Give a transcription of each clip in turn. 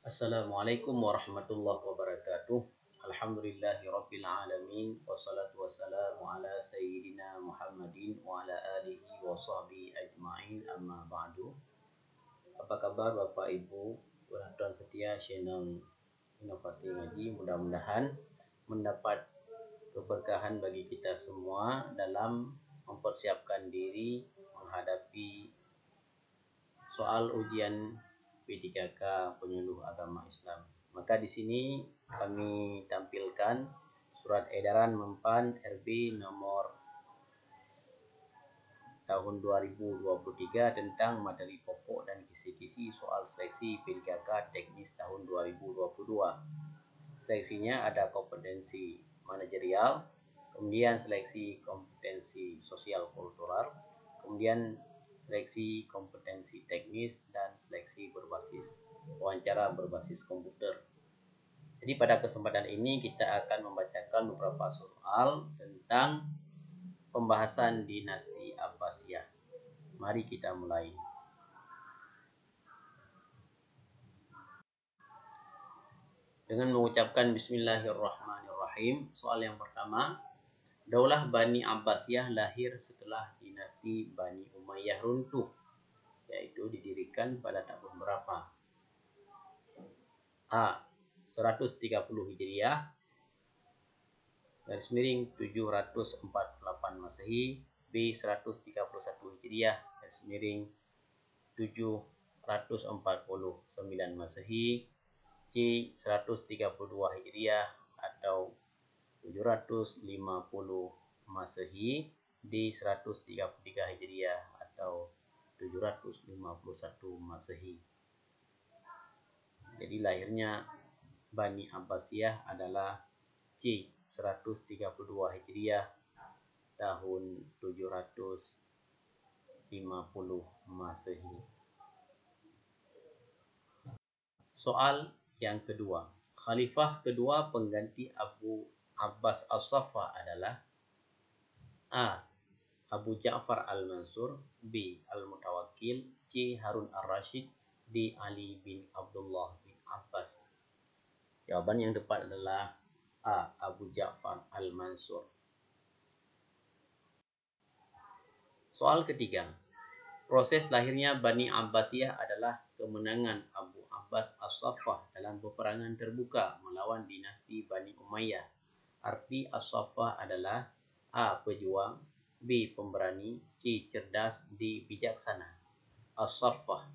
Assalamualaikum warahmatullahi wabarakatuh. Alhamdulillahirabbil alamin wassalatu wassalamu ala sayyidina Muhammadin wa ala alihi wa sahbihi ajmain amma ba'du. Apa kabar Bapak Ibu penonton setia channel Inovasi Ngaji? Mudah-mudahan mendapat keberkahan bagi kita semua dalam mempersiapkan diri menghadapi soal ujian P3K penyuluh agama Islam. Maka di sini kami tampilkan surat edaran Mempan RB nomor tahun 2023 tentang materi pokok dan kisi-kisi soal seleksi P3K teknis tahun 2022. Seleksinya ada kompetensi manajerial, kemudian seleksi kompetensi sosial kultural, kemudian seleksi kompetensi teknis, dan seleksi berbasis wawancara berbasis komputer. Jadi pada kesempatan ini kita akan membacakan beberapa soal tentang pembahasan dinasti Abbasiyah. Mari kita mulai. Dengan mengucapkan Bismillahirrahmanirrahim. Soal yang pertama, Daulah Bani Abbasiyah lahir setelah dinasti Bani Umayyah runtuh, yaitu didirikan pada tahun berapa? A. 130 Hijriah garis miring 748 Masehi, B. 131 Hijriah garis miring 749 Masehi, C. 132 Hijriah atau 750 Masehi, D. 133 Hijriah atau 751 Masehi. Jadi lahirnya Bani Abbasiyah adalah C. 132 Hijriah tahun 750 Masehi. Soal yang kedua, Khalifah kedua pengganti Abu Abbas As-Saffah adalah A. Abu Ja'far Al-Mansur, B. Al-Mutawakkil, C. Harun Ar-Rasyid, D. Ali bin Abdullah bin Abbas. Jawaban yang tepat adalah A. Abu Ja'far Al-Mansur. Soal ketiga, proses lahirnya Bani Abbasiyah adalah kemenangan Abu Abbas As-Saffah dalam peperangan terbuka melawan dinasti Bani Umayyah. Arti As-Saffah adalah A. Pejuang, B. Pemberani, C. Cerdas, D. Bijaksana. As-Saffah.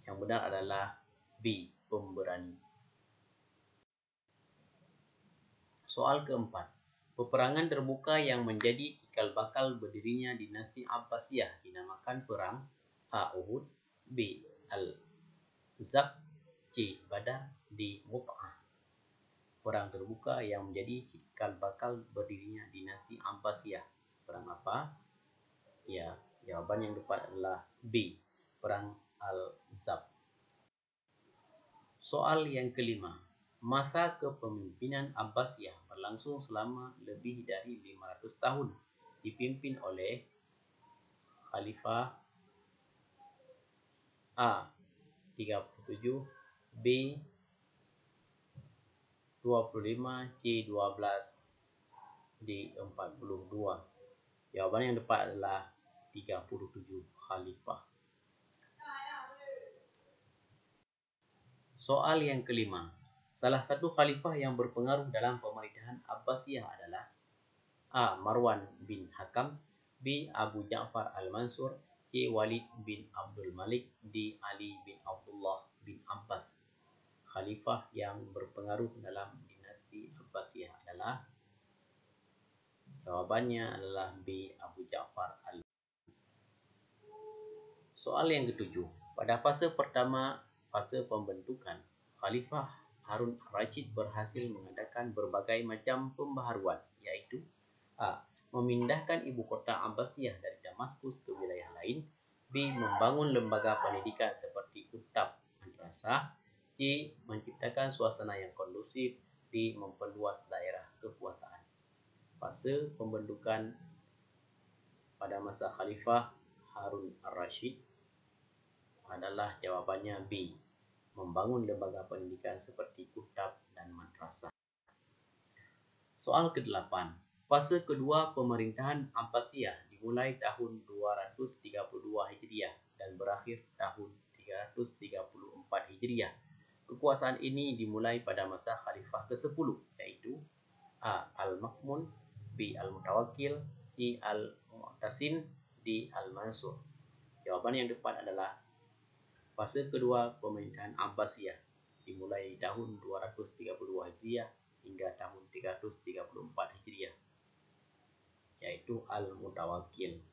Yang benar adalah B. Pemberani. Soal keempat, peperangan terbuka yang menjadi cikal bakal berdirinya dinasti Abbasiyah dinamakan perang A. Uhud, B. Al-Zaq, C. Badar, D. Mut'ah. Perang terbuka yang menjadi cikal bakal berdirinya dinasti Abbasiyah. Perang apa? Ya, jawaban yang tepat adalah B. Perang Al-Zaq. Soal yang kelima, masa kepemimpinan Abbasiyah berlangsung selama lebih dari 500 tahun, dipimpin oleh Khalifah A. 37, B. 25, C. 12, D. 42. Jawaban yang tepat adalah 37 Khalifah. Soal yang kelima, salah satu khalifah yang berpengaruh dalam pemerintahan Abbasiyah adalah A. Marwan bin Hakam, B. Abu Ja'far Al-Mansur, C. Walid bin Abdul Malik, D. Ali bin Abdullah bin Abbas. Khalifah yang berpengaruh dalam dinasti Abbasiyah adalah, jawabannya adalah B. Abu Ja'far Al-Mansur. Soal yang ketujuh, pada fase pertama fase pembentukan, Khalifah Harun Ar-Rasyid berhasil mengadakan berbagai macam pembaharuan, yaitu A. Memindahkan ibu kota Abbasiyah dari Damaskus ke wilayah lain, B. Membangun lembaga pendidikan seperti Kutab Madrasah, C. Menciptakan suasana yang kondusif, D. Memperluas daerah kekuasaan. Fase pembentukan pada masa Khalifah Harun Ar-Rasyid adalah jawabannya B. membangun lembaga pendidikan seperti kutab dan madrasah. Soal ke-8. Fase kedua pemerintahan Abbasiyah dimulai tahun 232 Hijriah dan berakhir tahun 334 Hijriah. Kekuasaan ini dimulai pada masa Khalifah ke-10, yaitu A. Al-Ma'mun, B. Al-Mutawakkil, C. Al-Mu'tasim, D. Al-Mansur. Jawaban yang tepat adalah fase kedua pemerintahan Abbasiyah dimulai tahun 232 Hijriah hingga tahun 334 Hijriah, yaitu Al-Mutawakkil.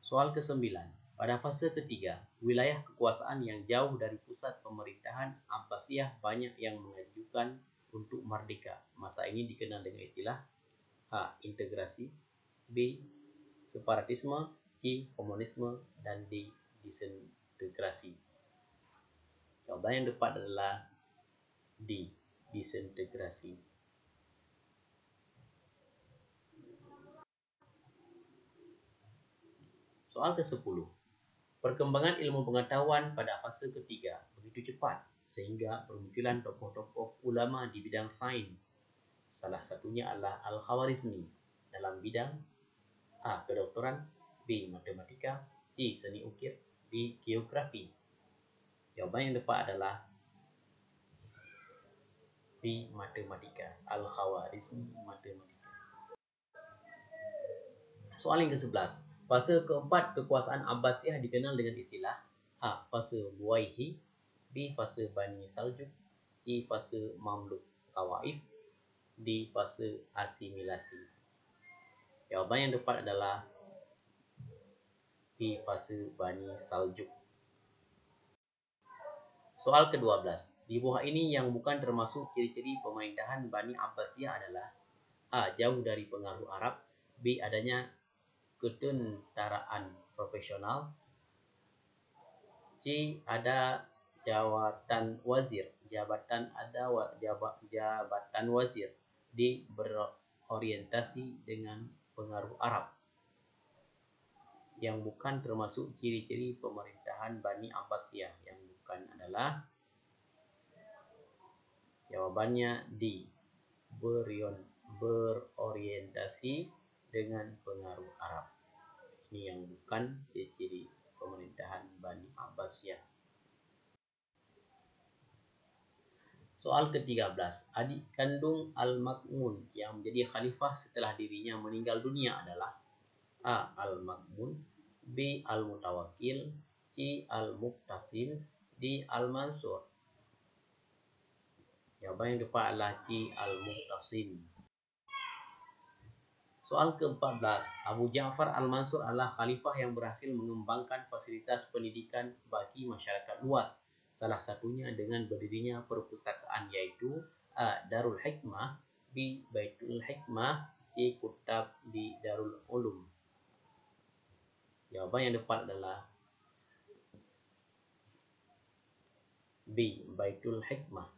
Soal ke-9. Pada fase ketiga, wilayah kekuasaan yang jauh dari pusat pemerintahan Abbasiyah banyak yang mengajukan untuk merdeka. Masa ini dikenal dengan istilah A. Integrasi, B. Separatisme, C. Komunisme, dan D. Disintegrasi. Jawaban yang tepat adalah D. Disintegrasi. Soal ke-10. Perkembangan ilmu pengetahuan pada fase ketiga begitu cepat sehingga bermunculan tokoh-tokoh ulama di bidang sains. Salah satunya adalah Al-Khwarizmi dalam bidang A. Kedokteran, B. Matematika, C. Seni ukir, D. Geografi. Jawaban yang tepat adalah B. Matematika. Al-Khwarizmi matematika. Soal yang ke-11. Fase keempat kekuasaan Abbasiyah dikenal dengan istilah A. Fase Buwaihi, B. Fase Bani Saljuk, C. Fase Mamluk Tawaif, D. Fase asimilasi. Jawaban yang tepat adalah B. Fase Bani Saljuk. Soal ke-12. Di bawah ini yang bukan termasuk ciri-ciri pemerintahan Bani Abbasiyah adalah A. Jauh dari pengaruh Arab, B. Adanya ketentaraan profesional, C. Ada jabatan wazir, D. Berorientasi dengan pengaruh Arab. Yang bukan termasuk ciri-ciri pemerintahan Bani Abbasiyah yang bukan adalah jawabannya D. Berorientasi dengan pengaruh Arab. Ini yang bukan ciri-ciri pemerintahan Bani Abbasiyah. Soal ke-13. Adik kandung Al-Ma'mun yang menjadi khalifah setelah dirinya meninggal dunia adalah A. Al-Ma'mun, B. Al-Mutawakkil, C. Al-Muqtasim, D. Al-Mansur. Jawaban yang tepat adalah C. Al-Muqtasim. Soal ke-14. Abu Ja'far Al-Mansur adalah khalifah yang berhasil mengembangkan fasilitas pendidikan bagi masyarakat luas. Salah satunya dengan berdirinya perpustakaan yaitu A. Darul Hikmah, B. Baitul Hikmah, C. Kutab di Darul Ulum. Jawaban yang tepat adalah B. Baitul Hikmah.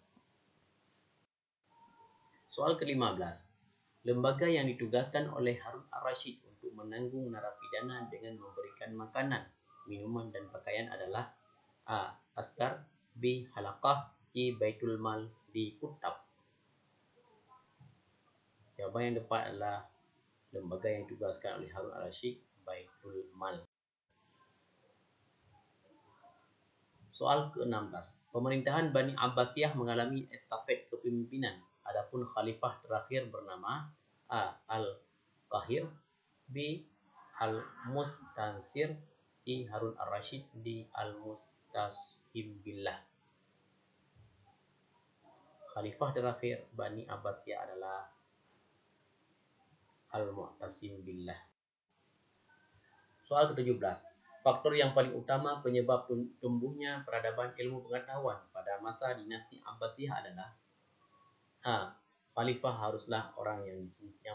Soal ke-15. Lembaga yang ditugaskan oleh Harun Ar-Rasyid untuk menanggung narapidana dengan memberikan makanan, minuman, dan pakaian adalah A. Askar, B. Halaqah, C. Baitul Mal, D. Kutab. Jawaban yang tepat adalah lembaga yang ditugaskan oleh Harun Ar-Rasyid, Baitul Mal. Soal ke-16. Pemerintahan Bani Abbasiyah mengalami estafet kepemimpinan. Adapun khalifah terakhir bernama A. Al-Qahir, B. Al-Mustansir, C. Harun Ar-Rasyid, D. Al-Mustashim Billah. Khalifah terakhir Bani Abbasiyah adalah Al-Mu'tasim Billah. Soal ke-17. Faktor yang paling utama penyebab tumbuhnya peradaban ilmu pengetahuan pada masa dinasti Abbasiyah adalah A. Khalifah haruslah orang yang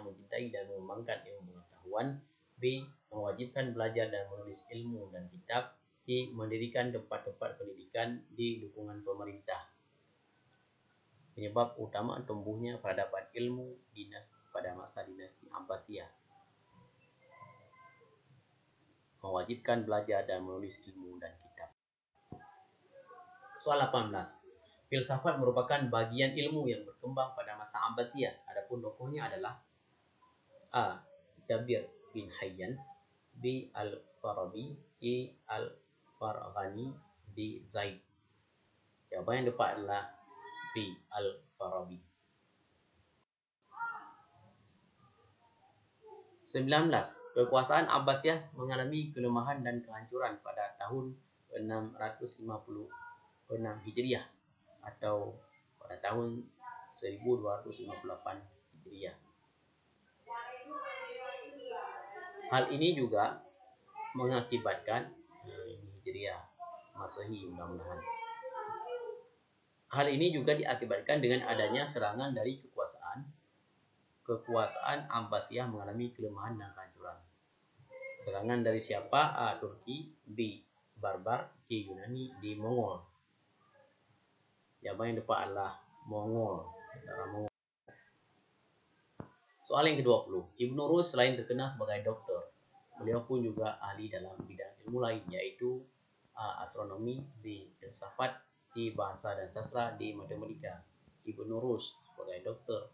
mencintai dan mengembangkan ilmu pengetahuan, B. Mewajibkan belajar dan menulis ilmu dan kitab, C. Mendirikan tempat-tempat pendidikan di dukungan pemerintah. Penyebab utama tumbuhnya peradaban ilmu pada masa dinasti Abbasiyah: mewajibkan belajar dan menulis ilmu dan kitab. Soal 18. Filsafat merupakan bagian ilmu yang berkembang pada masa Abbasiyah. Adapun tokohnya adalah A. Jabir bin Hayyan, B. Al-Farabi, C. Al-Farghani, D. Zaid. Jawapan yang tepat adalah B. Al-Farabi. 19. Kekuasaan Abbasiyah mengalami kelemahan dan kehancuran pada tahun 656 Hijriah atau pada tahun 1258 Hijriah. Hal ini juga mengakibatkan Hijriah Masehi mudah-mudahan. Hal ini juga diakibatkan dengan adanya serangan dari kekuasaan Abbasiyah mengalami kelemahan dan kehancuran. Serangan dari siapa? A. Turki, B. Barbar, C. Yunani, D. Mongol. Jawaban yang tepat adalah Mongol. Soal yang ke-20. Ibnu Rus selain terkenal sebagai doktor, beliau pun juga ahli dalam bidang ilmu lain, yaitu A. Astronomi, B. Filsafat, C. Bahasa dan Sastra, D. Matematika. Ibnu Rus sebagai doktor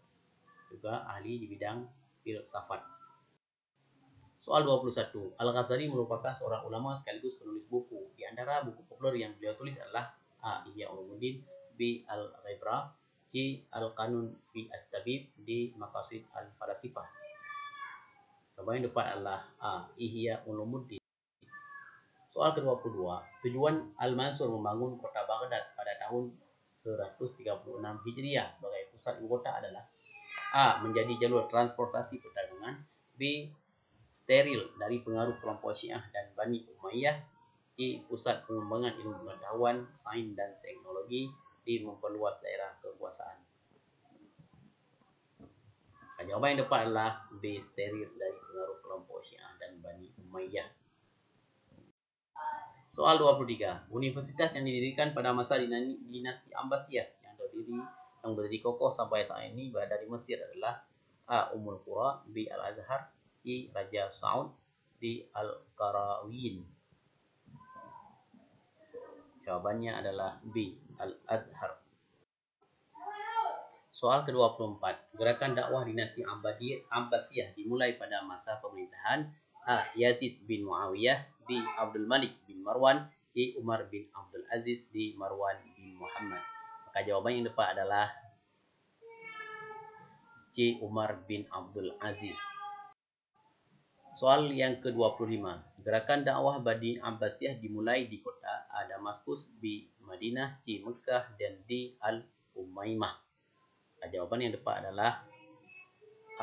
juga ahli di bidang filsafat. Soal 21. Al-Ghazali merupakan seorang ulama sekaligus penulis buku. Di antara buku populer yang beliau tulis adalah A. Ihya Ulumuddin, B. Al-Ghibra, C. Al-Qanun fi At-Tabib, D. Maqasid Al-Falasifah. Jawaban yang tepat adalah A. Ihya Ulumuddin. Soal ke-22. Tujuan Al-Mansur membangun kota Baghdad pada tahun 136 Hijriah sebagai pusat ibu kota adalah A. Menjadi jalur transportasi perdagangan, B. Steril dari pengaruh kelompok Syiah dan Bani Umayyah, C. Pusat pengembangan ilmu pengetahuan, sains dan teknologi, D. Memperluas daerah kekuasaan. Jawaban yang tepat adalah B. Steril dari pengaruh kelompok Syiah dan Bani Umayyah. Soal 23. Universitas yang didirikan pada masa dinasti Abbasiyah yang berdiri kokoh sampai saat ini berada di Mesir adalah A. Ummul Qura, B. Al-Azhar, C. Raja Saud, D. Al-Qarawiyyin. Jawabannya adalah B. Al-Azhar. Soal ke-24. Gerakan dakwah dinasti Abbasiyah dimulai pada masa pemerintahan A. Yazid bin Muawiyah, B. Abdul Malik bin Marwan, C. Umar bin Abdul Aziz, D. Marwan bin Muhammad. Maka jawaban yang tepat adalah C. Umar bin Abdul Aziz. Soal yang ke-25. Gerakan dakwah Bani Abbasiyah dimulai di kota A. Damaskus, B. Madinah, C. Mekah, dan D. Al-Humaimah. Jawaban yang tepat adalah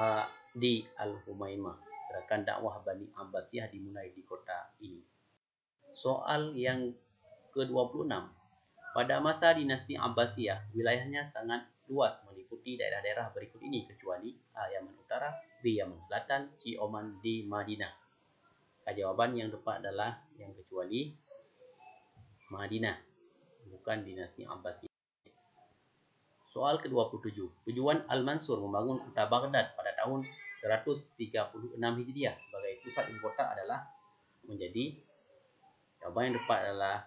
A. D. Al-Humaimah. Gerakan dakwah Bani Abbasiyah dimulai di kota ini. Soal yang ke-26. Pada masa dinasti Abbasiyah, wilayahnya sangat luas meliputi daerah-daerah berikut ini kecuali A. Yaman Utara, B. Yaman Selatan, C. Oman, D. Madinah. Jawaban yang tepat adalah yang kecuali Madinah, bukan dinasti Abbasiyah. Soal ke-27. Tujuan Al-Mansur membangun kota Baghdad pada tahun 136 Hijriah sebagai pusat ibu kota adalah menjadi, jawaban yang tepat adalah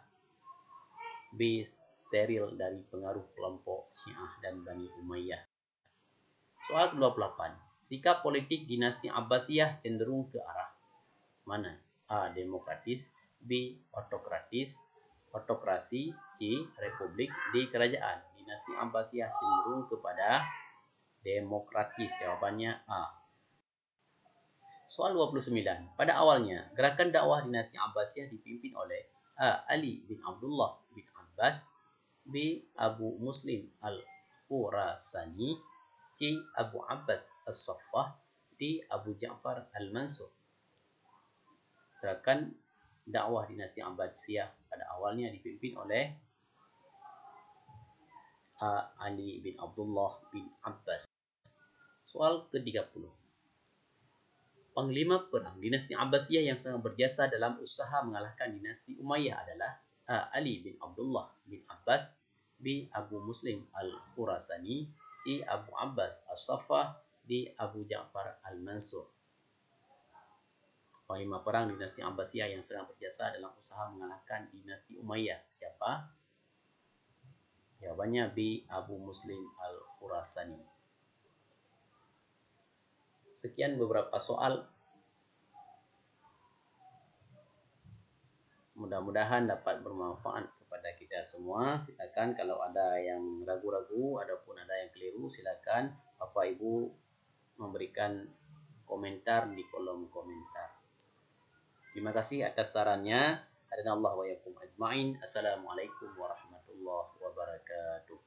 B. Steril dari pengaruh kelompok Syiah dan Bani Umayyah. Soal ke-28. Sikap politik dinasti Abbasiyah cenderung ke arah mana? A. Demokratis, B. Otokrasi, C. Republik, D. Kerajaan. Dinasti Abbasiyah cenderung kepada demokratis. Jawabannya A. Soal 29. Pada awalnya, gerakan dakwah dinasti Abbasiyah dipimpin oleh A. Ali bin Abdullah bin Abbas, B. Abu Muslim Al-Khurasani, C. Abu Abbas As-Saffah, D. Abu Ja'far Al-Mansur. Gerakan dakwah dinasti Abbasiyah pada awalnya dipimpin oleh A. Ali bin Abdullah bin Abbas. Soal ke-30. Panglima perang dinasti Abbasiyah yang sangat berjasa dalam usaha mengalahkan dinasti Umayyah adalah A. Ali bin Abdullah bin Abbas, B. Abu Muslim Al-Khurasani, C. Abu Abbas As-Saffah, D. Abu Ja'far Al-Mansur. Panglima perang dinasti Abbasiyah yang sangat berjasa dalam usaha mengalahkan dinasti Umayyah siapa? Jawabannya B. Abu Muslim Al-Khurasani. Sekian beberapa soal. Mudah-mudahan dapat bermanfaat kepada kita semua. Silakan kalau ada yang ragu-ragu ataupun ada yang keliru, silakan Bapak Ibu memberikan komentar di kolom komentar. Terima kasih atas sarannya. Hadanallahu wa iyyakum ajmain. Assalamualaikum warahmatullahi wabarakatuh.